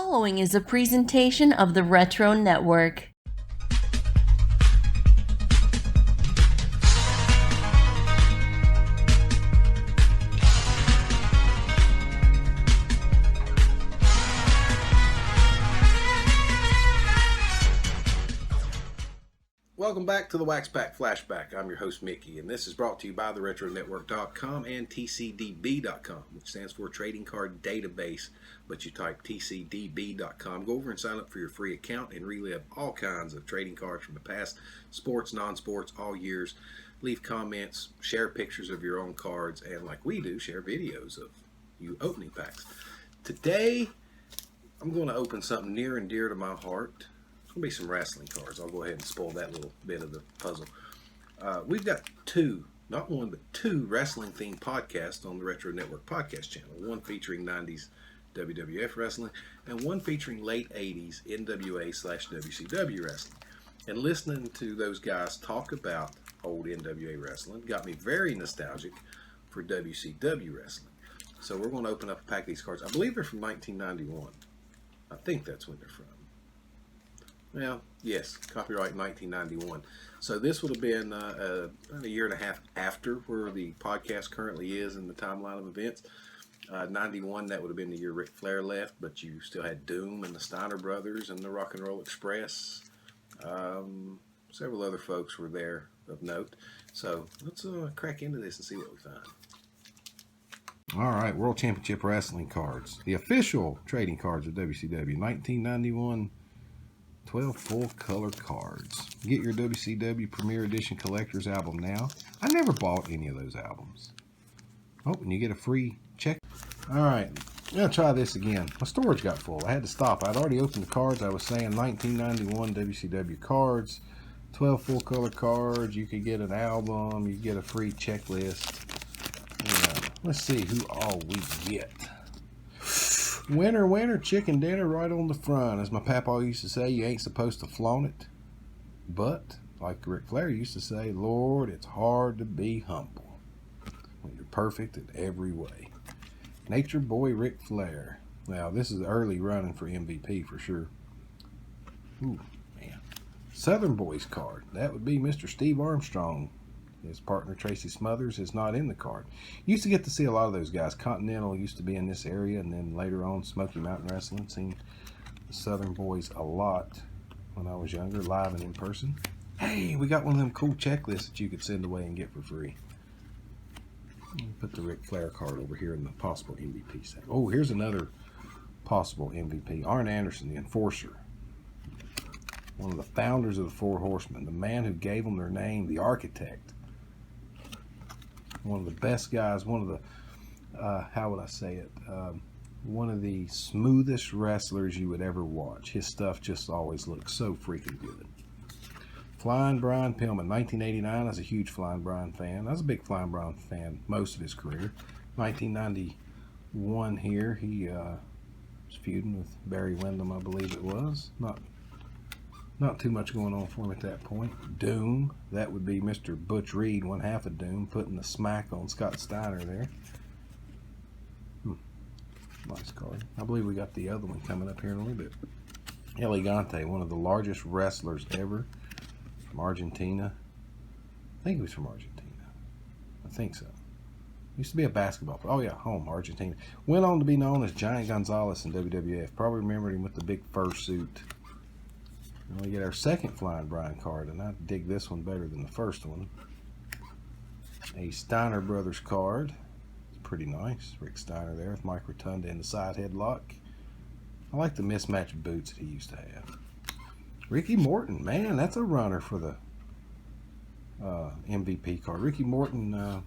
following is a presentation of the Retro Network. Welcome back to the Wax Pack Flashback. I'm your host, Mickey, and this is brought to you by the RetroNetwork.com and TCDB.com, which stands for Trading Card Database, but you type TCDB.com. Go over and sign up for your free account and relive all kinds of trading cards from the past, sports, non-sports, all years. Leave comments, share pictures of your own cards, and like we do, share videos of you opening packs. Today, I'm going to open something near and dear to my heart. Going to be some wrestling cards. I'll go ahead and spoil that little bit of the puzzle. We've got not one, but two wrestling themed podcasts on the Retro Network podcast channel. One featuring 90s WWF wrestling and one featuring late 80s NWA/WCW wrestling. And listening to those guys talk about old NWA wrestling got me very nostalgic for WCW wrestling. So we're going to open up a pack of these cards. I believe they're from 1991. I think that's when they're from. Well, yes, copyright 1991. So this would have been a year and a half after where the podcast currently is in the timeline of events. 91, that would have been the year Ric Flair left, but you still had Doom and the Steiner Brothers and the Rock and Roll Express. Several other folks were there of note. So let's crack into this and see what we find. All right, World Championship Wrestling cards. The official trading cards of WCW, 1991. 12 full color cards. Get your WCW Premier Edition Collector's album now. I never bought any of those albums. Oh, and you get a free check. Alright, I'm going to try this again. My storage got full. I had to stop. I'd already opened the cards. I was saying 1991 WCW cards. 12 full color cards. You could get an album. You get a free checklist. Let's see who all we get. Winner, winner, chicken dinner right on the front. As my papa used to say, you ain't supposed to flaunt it. But, like Ric Flair used to say, Lord, it's hard to be humble when you're perfect in every way. Nature Boy Ric Flair. Now, this is early running for MVP for sure. Ooh, man. Southern Boys card. That would be Mr. Steve Armstrong. His partner Tracy Smothers is not in the card. Used to get to see a lot of those guys. Continental used to be in this area, and then later on Smoky Mountain Wrestling. Seen the Southern Boys a lot when I was younger, live and in person. Hey, we got one of them cool checklists that you could send away and get for free. Put the Ric Flair card over here in the possible MVP set. Oh, here's another possible MVP. Arn Anderson, the Enforcer. One of the founders of the Four Horsemen. The man who gave them their name, the Architect. One of the best guys, one of the, how would I say it, one of the smoothest wrestlers you would ever watch. His stuff just always looks so freaking good. Flying Brian Pillman, 1989, I was a huge Flying Brian fan. I was a big Flying Brian fan most of his career. 1991 here, he was feuding with Barry Windham, I believe it was. Not too much going on for him at that point. Doom, that would be Mr. Butch Reed, one half of Doom, putting the smack on Scott Steiner there. Nice card. I believe we got the other one coming up here in a little bit. Elegante, one of the largest wrestlers ever from Argentina. I think he was from Argentina. I think so. Used to be a basketball player. Oh yeah, home, Argentina. Went on to be known as Giant Gonzalez in WWF. Probably remembered him with the big fur suit. And we get our second Flying Brian card, and I dig this one better than the first one. A Steiner Brothers card. It's pretty nice. Rick Steiner there with Mike Rotunda in the side headlock. I like the mismatched boots that he used to have. Ricky Morton, man, that's a runner for the MVP card. Ricky Morton, I'm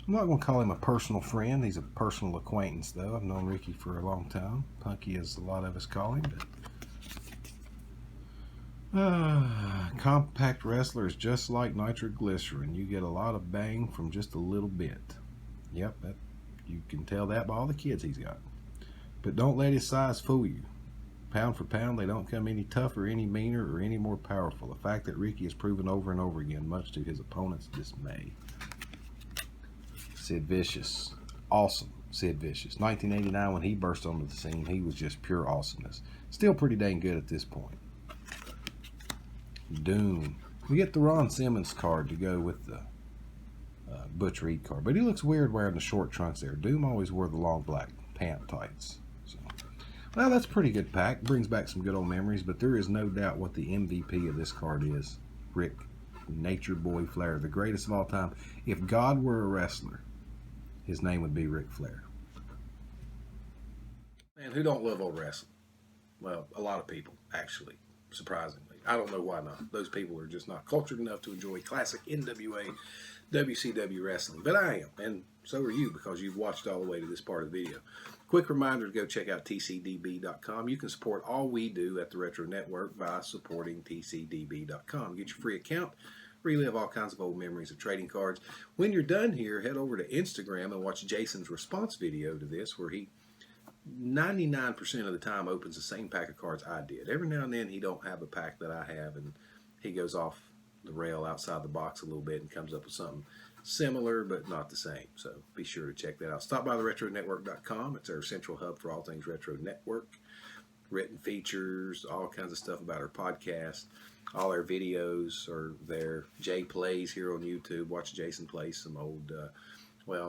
not going to call him a personal friend. He's a personal acquaintance, though. I've known Ricky for a long time. Punky, as a lot of us call him, but compact wrestler is just like nitroglycerin. You get a lot of bang from just a little bit. Yep, you can tell that by all the kids he's got. But don't let his size fool you. Pound for pound, they don't come any tougher, any meaner, or any more powerful. A fact that Ricky has proven over and over again, much to his opponent's dismay. Sid Vicious. Awesome. Sid Vicious. 1989, when he burst onto the scene, he was just pure awesomeness. Still pretty dang good at this point. Doom. We get the Ron Simmons card to go with the Butch Reed card, but he looks weird wearing the short trunks there. Doom always wore the long black pant tights. So, well, that's a pretty good pack. Brings back some good old memories, but there is no doubt what the MVP of this card is. Ric Nature Boy Flair, the greatest of all time. If God were a wrestler, his name would be Ric Flair. Man, who don't love old wrestling? Well, a lot of people, actually, surprisingly. I don't know why not. Those people are just not cultured enough to enjoy classic NWA, WCW wrestling. But I am, and so are you, because you've watched all the way to this part of the video. Quick reminder to go check out TCDB.com. You can support all we do at the Retro Network by supporting TCDB.com. Get your free account, relive all kinds of old memories of trading cards. When you're done here, head over to Instagram and watch Jason's response video to this, where he 99% of the time opens the same pack of cards I did. Every now and then he don't have a pack that I have, and he goes off the rail outside the box a little bit and comes up with something similar but not the same. So be sure to check that out. Stop by the retronetwork.com. It's our central hub for all things Retro Network. Written features, all kinds of stuff about our podcast. All our videos are there. Jay plays here on YouTube. Watch Jason play some old,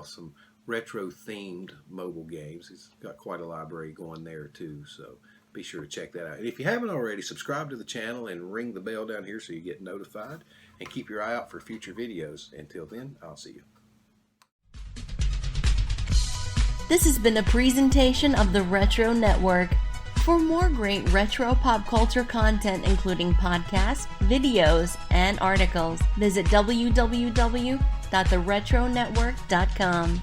some retro-themed mobile games. He's got quite a library going there, too, so be sure to check that out. And if you haven't already, subscribe to the channel and ring the bell down here so you get notified. And keep your eye out for future videos. Until then, I'll see you. This has been a presentation of the Retro Network. For more great retro pop culture content, including podcasts, videos, and articles, visit www.theretronetwork.com.